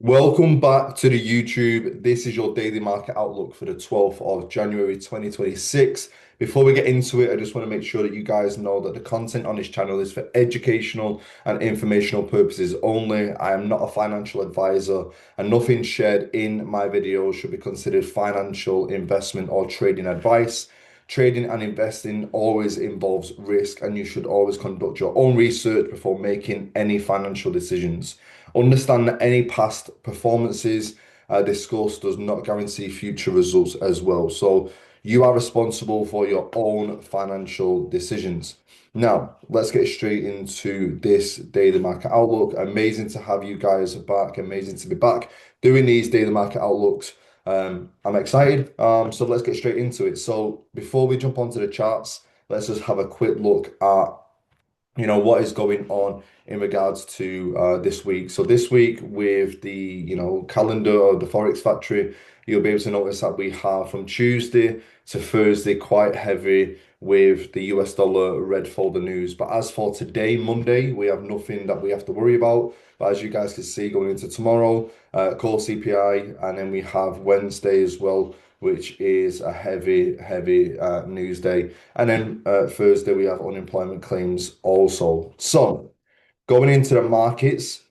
Welcome back to the YouTube. This is your daily market outlook for the 12th of January 2026. Before we get into it, I just want to make sure that you guys know that the content on this channel is for educational and informational purposes only. I am not a financial advisor, and nothing shared in my videos should be considered financial investment or trading advice. Trading and investing always involves risk, and you should always conduct your own research before making any financial decisions. Understand that any past performances discussed does not guarantee future results as well. So you are responsible for your own financial decisions. Now, let's get straight into this daily market outlook. Amazing to have you guys back. Amazing to be back doing these daily market outlooks. I'm excited. So let's get straight into it. So before we jump onto the charts, let's just have a quick look at what is going on in regards to this week. So this week with the calendar of the Forex Factory, you'll be able to notice that we have from Tuesday to Thursday quite heavy with the US dollar red folder news. But as for today, Monday, we have nothing that we have to worry about. But as you guys can see, going into tomorrow, core CPI, and then we have Wednesday as well, which is a heavy news day. And then Thursday, we have unemployment claims also. So going into the markets,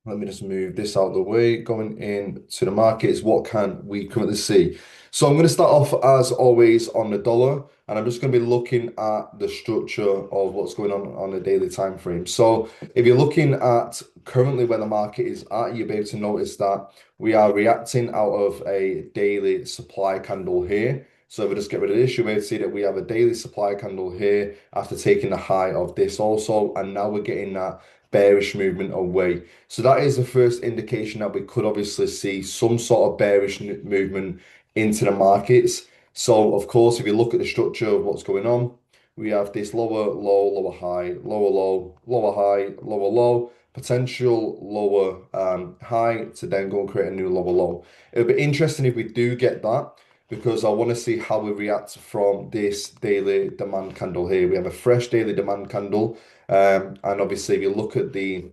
let me just move this out of the way. Going into the markets, what can we currently see? So I'm going to start off as always on the dollar, and I'm just going to be looking at the structure of what's going on a daily time frame. So if you're looking at currently where the market is at, you'll be able to notice that we are reacting out of a daily supply candle here. So if we just get rid of this, you'll be able to see that we have a daily supply candle here after taking the high of this also, and now we're getting that bearish movement away. So that is the first indication that we could obviously see some sort of bearish movement into the markets. So of course, if you look at the structure of what's going on, we have this lower low, lower high, lower low, lower high, lower low, potential lower high to then go and create a new lower low. It'll be interesting if we do get that, because I want to see how we react from this daily demand candle here. We have a fresh daily demand candle. And obviously, if you look at the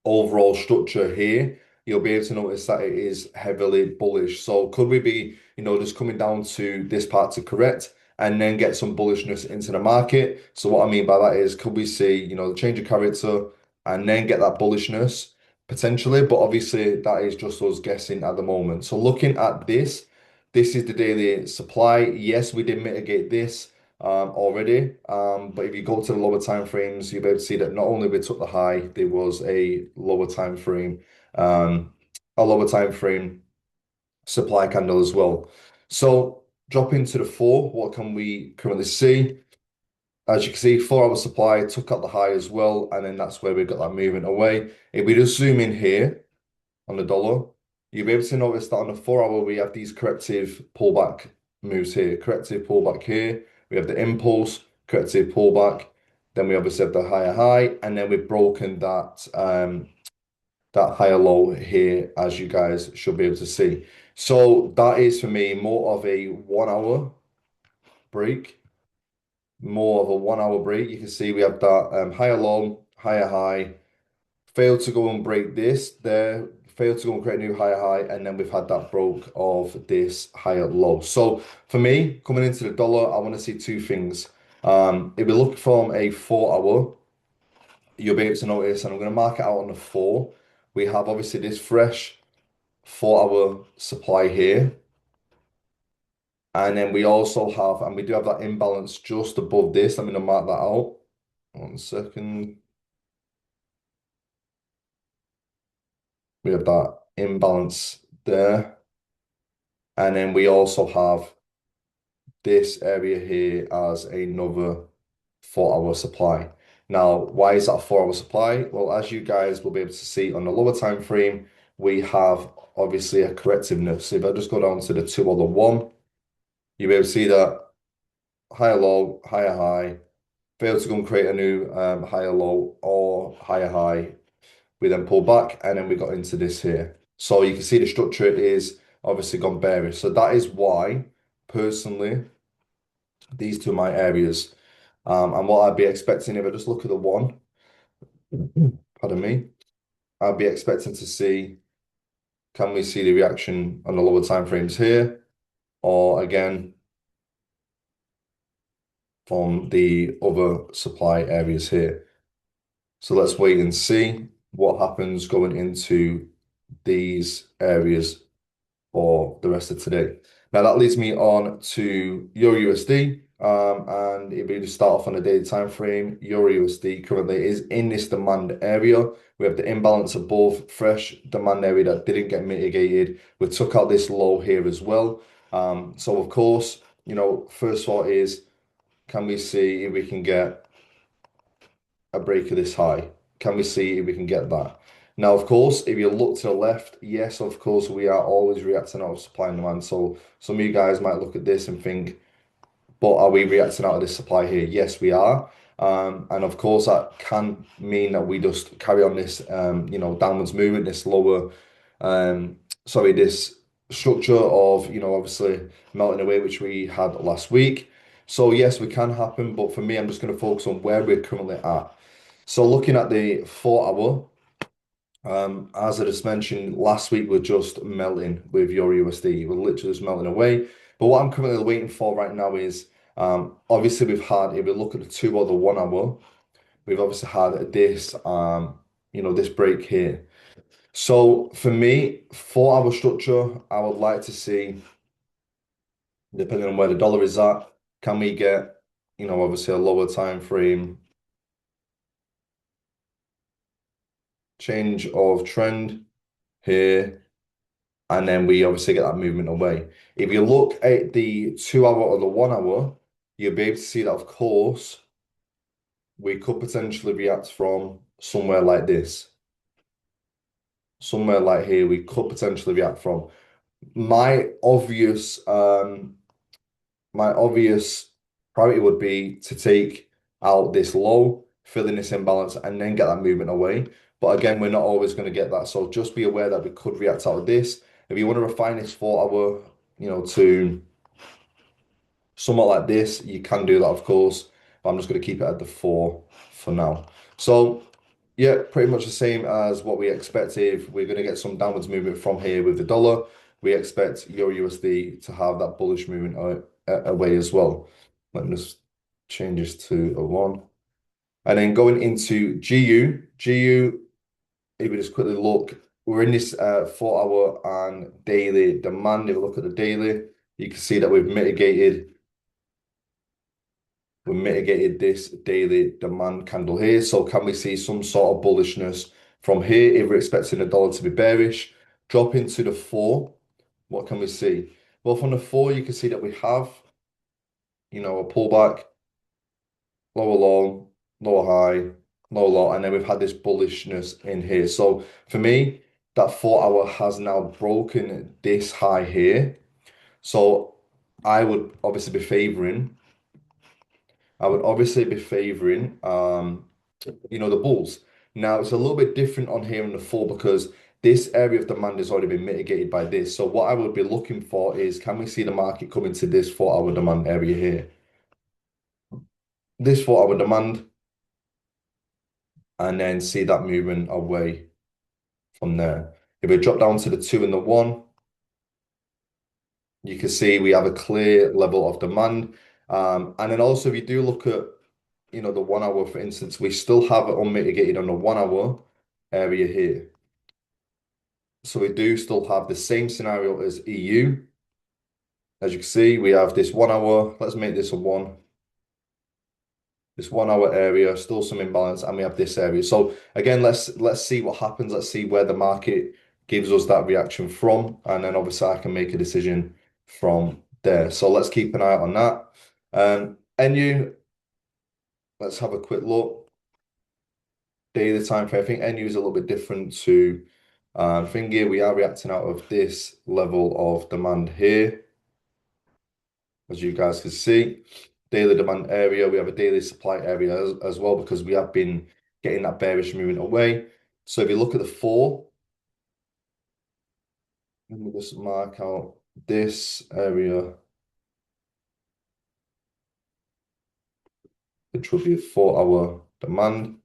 overall structure here, you'll be able to notice that it is heavily bullish. So could we be, just coming down to this part to correct and then get some bullishness into the market? So what I mean by that is, could we see, the change of character and then get that bullishness potentially? But obviously, that is just us guessing at the moment. So looking at this is the daily supply. Yes, we did mitigate this already. But if you go to the lower time frames, you'll be able to see that not only we took the high, there was um, a lower time frame supply candle as well. So dropping to the four, what can we currently see? As you can see, 4 hour supply took out the high as well, and then that's where we got that movement away. If we just zoom in here on the dollar, you'll be able to notice that on the 4 hour, we have these corrective pullback moves here, corrective pullback here. We have the impulse, corrective pullback. Then we obviously have the higher high, and then we've broken that higher low here, as you guys should be able to see. So that is for me more of a 1 hour break, more of a 1 hour break. You can see we have that higher low, higher high, failed to go and break this there, failed to go and create a new higher high, and then we've had that broke of this higher low. So for me, coming into the dollar, I want to see two things. If we look from a 4 hour, you'll be able to notice, and I'm going to mark it out on the four. We have obviously this fresh 4 hour supply here. And then we also have, and we do have that imbalance just above this. I'm going to mark that out. 1 second. We have that imbalance there. And then we also have this area here as another 4 hour supply. Now, why is that a 4 hour supply? Well, as you guys will be able to see on the lower time frame, we have obviously a correctiveness. So if I just go down to the 2 or the 1, you'll be able to see that higher low, higher high, failed to go and create a new higher low or higher high. We then pull back, and then we got into this here. So you can see the structure is obviously gone bearish. So that is why, personally, these two are my areas. And what I'd be expecting, if I just look at the one, pardon me, I'd be expecting to see Can we see the reaction on the lower time frames here? Or again, from the other supply areas here. So let's wait and see what happens going into these areas for the rest of today. Now that leads me on to EURUSD. And if we just start off on a daily time frame, EURUSD currently is in this demand area. We have the imbalance above fresh demand area that didn't get mitigated. We took out this low here as well. So of course, first thought is, can we see if we can get a break of this high? Can we see if we can get that? Now, of course, if you look to the left, yes, of course, we are always reacting out of supply and demand. So some of you guys might look at this and think, but are we reacting out of this supply here? Yes, we are. And of course, that can mean that we just carry on this, downwards movement, this lower, this structure of, obviously melting away, which we had last week. So yes, we can happen, but for me, I'm just going to focus on where we're currently at. So looking at the 4 hour, as I just mentioned, last week we're just melting with your USD. We're literally just melting away. But what I'm currently waiting for right now is, obviously we've had, if we look at the 2 or the 1 hour, we've obviously had this, this break here. So for me, 4 hour structure, I would like to see, depending on where the dollar is at, can we get, obviously a lower time frame change of trend here, and then we obviously get that movement away. If you look at the 2 hour or the 1 hour, you'll be able to see that, of course, we could potentially react from somewhere like this. Somewhere like here, we could potentially react from. My obvious, my obvious priority would be to take out this low, fill in this imbalance, and then get that movement away. But again, we're not always going to get that. So just be aware that we could react out of this. If you want to refine this 4 hour, to somewhat like this, you can do that, of course. But I'm just going to keep it at the 4 for now. So yeah, pretty much the same as what we expected. We're going to get some downwards movement from here with the dollar. We expect Euro USD to have that bullish movement away as well. Let me just change this to a 1. And then going into GU, if we just quickly look, we're in this 4 hour and daily demand. If we look at the daily, you can see that we mitigated this daily demand candle here. So can we see some sort of bullishness from here if we're expecting the dollar to be bearish? Drop into the 4. What can we see? Well, from the 4, you can see that we have, a pullback, lower low, lower high, lower low, and then we've had this bullishness in here. So for me, that 4 hour has now broken this high here. So I would obviously be favoring the bulls. Now it's a little bit different on here in the 4 because this area of demand has already been mitigated by this. So what I would be looking for is, can we see the market come into this 4 hour demand area here? This 4 hour demand, and then see that movement away from there. If we drop down to the 2 and the 1, you can see we have a clear level of demand. And then also if you do look at, the 1 hour, for instance, we still have it unmitigated on the 1 hour area here. So we do still have the same scenario as EU. As you can see, we have this 1 hour. Let's make this a 1. This 1 hour area, still some imbalance, and we have this area. So again, let's see what happens. Let's see where the market gives us that reaction from, and then obviously I can make a decision from there. So let's keep an eye out on that. NU, let's have a quick look. Daily time frame. I think NU is a little bit different to Thingy. We are reacting out of this level of demand here, as you guys can see. Daily demand area, we have a daily supply area as well, because we have been getting that bearish movement away. So if you look at the 4, let me just mark out this area, which will be a 4 hour demand.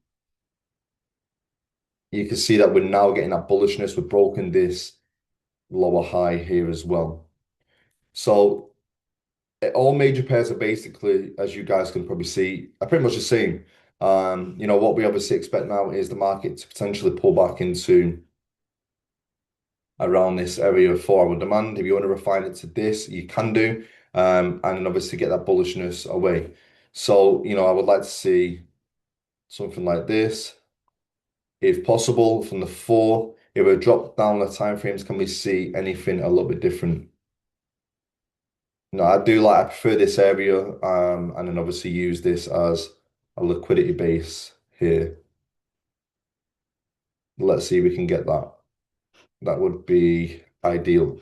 You can see that we're now getting that bullishness. We've broken this lower high here as well. So all major pairs are basically, as you guys can probably see, are pretty much the same. What we obviously expect now is the market to potentially pull back into around this area of 4 hour demand. If you want to refine it to this, you can do, and then obviously get that bullishness away. So, I would like to see something like this, if possible, from the four. If we drop down the time frames, can we see anything a little bit different? No, I prefer this area, and then obviously use this as a liquidity base here. Let's see if we can get that. That would be ideal.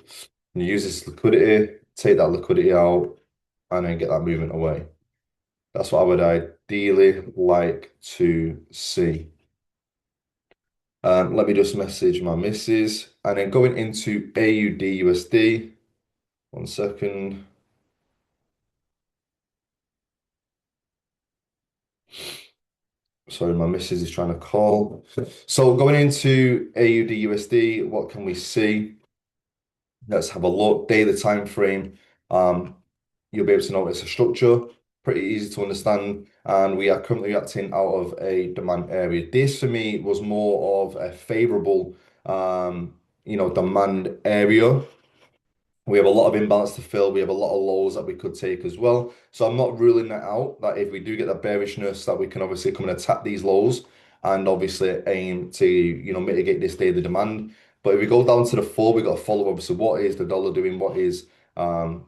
And use this liquidity, take that liquidity out, and then get that movement away. That's what I would ideally like to see. Let me just message my missus. And then going into AUD USD. One second. Sorry, my missus is trying to call. So going into AUD USD, what can we see? Let's have a look. Daily time frame. You'll be able to notice a structure, pretty easy to understand. And we are currently acting out of a demand area. This for me was more of a favorable, demand area. We have a lot of imbalance to fill. We have a lot of lows that we could take as well. So I'm not ruling that out, that if we do get that bearishness, that we can obviously come and attack these lows and obviously aim to, mitigate this daily demand. But if we go down to the four, we've got to follow obviously what is the dollar doing, um,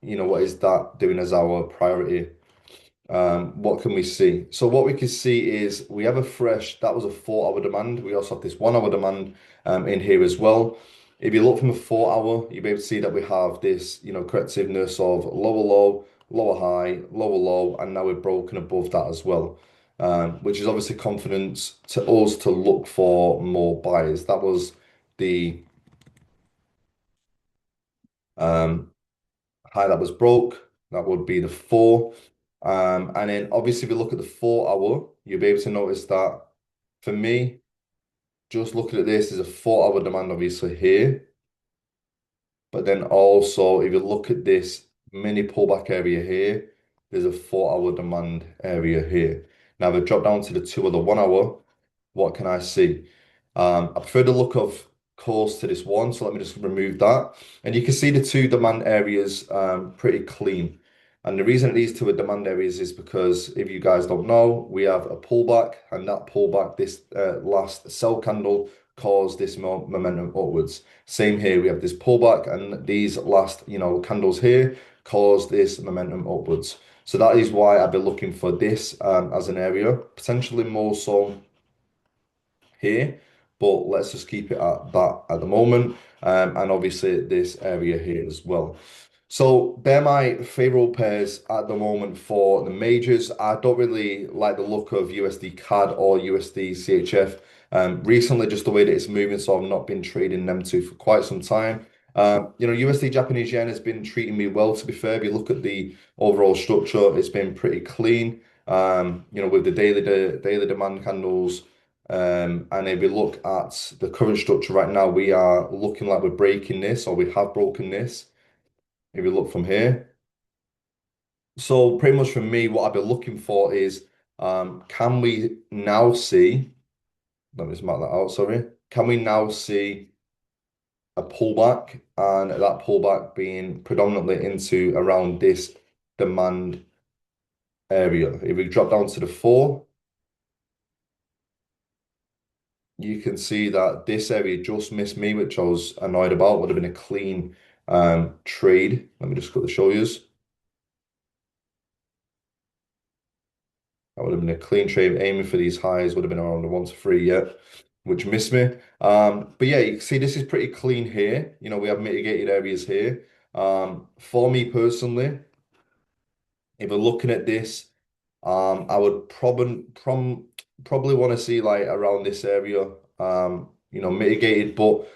what is that doing as our priority? What can we see? So what we can see is we have that was a 4 hour demand. We also have this 1 hour demand in here as well. If you look from a 4 hour, you'll be able to see that we have this, correctiveness of lower low, lower high, lower low, and now we're broken above that as well. Which is obviously confidence to us to look for more buyers. That was the um, high that was broke. That would be the four. And then obviously if you look at the 4 hour, you'll be able to notice that for me, just looking at this, there's a 4 hour demand obviously here. But then also if you look at this mini pullback area here, there's a 4 hour demand area here. Now if I drop down to the 2 or the 1 hour, what can I see? I prefer the look of course to this one, so let me just remove that. And you can see the two demand areas pretty clean. And the reason these two are demand areas is because if you guys don't know, we have a pullback, and that pullback, this last sell candle caused this momentum upwards. Same here, we have this pullback, and these last, candles here caused this momentum upwards. So that is why I've been looking for this as an area, potentially more so here, but let's just keep it at that at the moment. And obviously this area here as well. So they're my favorable pairs at the moment for the majors. I don't really like the look of USD CAD or USD CHF. Recently, just the way that it's moving, so I've not been trading them two for quite some time. USD Japanese yen has been treating me well, to be fair. If you look at the overall structure, it's been pretty clean. With the daily demand candles. And if we look at the current structure right now, we are looking like we're breaking this, or we have broken this. If you look from here. So pretty much for me, what I've been looking for is, can we now see, let me just mark that out, sorry. Can we now see a pullback, and that pullback being predominantly into around this demand area? If we drop down to the four, you can see that this area just missed me, which I was annoyed about. Would have been a clean trade. Let me just quickly show you. That would have been a clean trade. Aiming for these highs would have been around the 1 to 3, yeah, which missed me. But yeah, you can see this is pretty clean here. We have mitigated areas here. For me personally, if we're looking at this, I would probably want to see like around this area, mitigated, but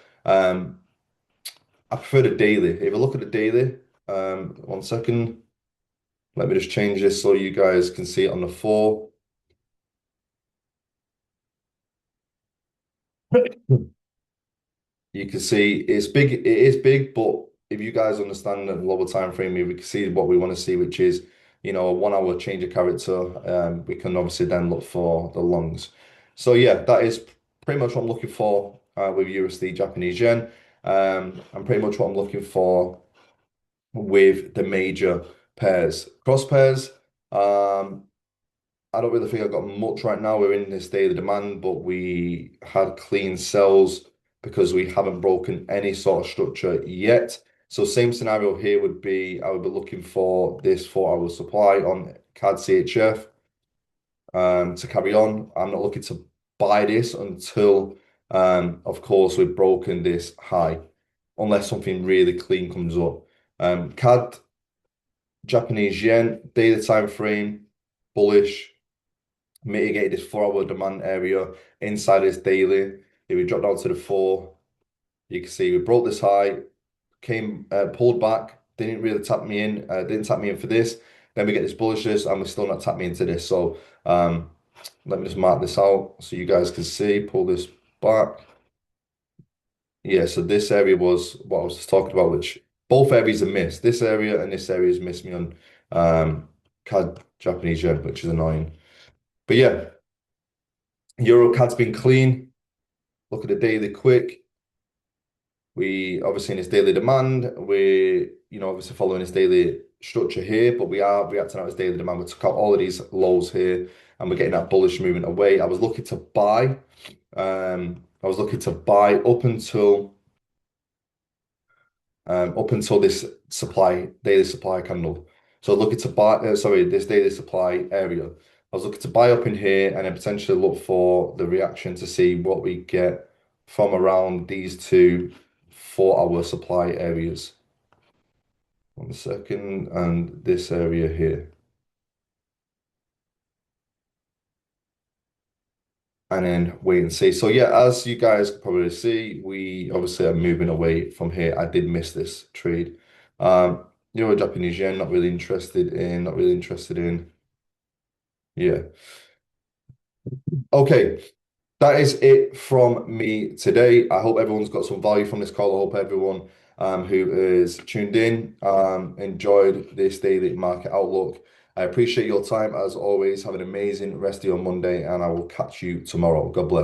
I prefer the daily. If you look at the daily, 1 second, let me just change this so you guys can see it on the four. You can see it's big. It is big, but if you guys understand the lower time frame, we can see what we want to see, which is, a 1 hour change of character. We can obviously then look for the longs. So yeah, that is pretty much what I'm looking for with USD Japanese yen. And pretty much what I'm looking for with the major pairs. Cross pairs. I don't really think I've got much right now. We're in this daily demand, but we had clean sells because we haven't broken any sort of structure yet. So same scenario here would be I would be looking for this 4 hour supply on CAD CHF to carry on. I'm not looking to buy this until of course we've broken this high, unless something really clean comes up. CAD Japanese yen, daily time frame, bullish, mitigated this 4 hour demand area inside this daily. If we drop down to the four, you can see we broke this high, came pulled back, didn't really tap me in, didn't tap me in for this. Then we get this bullishness and we're still not tapped me into this. So let me just mark this out so you guys can see, pull this back. Yeah, so this area was what I was just talking about, which both areas are missed. This area and this area has missed me on CAD Japanese yen, which is annoying. But yeah, Euro CAD's been clean. Look at the daily quick. We obviously in this daily demand, we obviously following this daily structure here, but we are reacting out this daily demand. We took out all of these lows here and we're getting that bullish movement away. I was looking to buy. I was looking to buy up until this daily supply candle. So looking to buy, sorry, this daily supply area. I was looking to buy up in here and then potentially look for the reaction to see what we get from around these two 4 hour supply areas. 1 second, and this area here. And then wait and see. So yeah, as you guys can probably see, we obviously are moving away from here. I did miss this trade. Japanese yen, not really interested in, not really interested in. Yeah. Okay. That is it from me today. I hope everyone's got some value from this call. I hope everyone who is tuned in enjoyed this daily market outlook. I appreciate your time as always. Have an amazing rest of your Monday, and I will catch you tomorrow. God bless.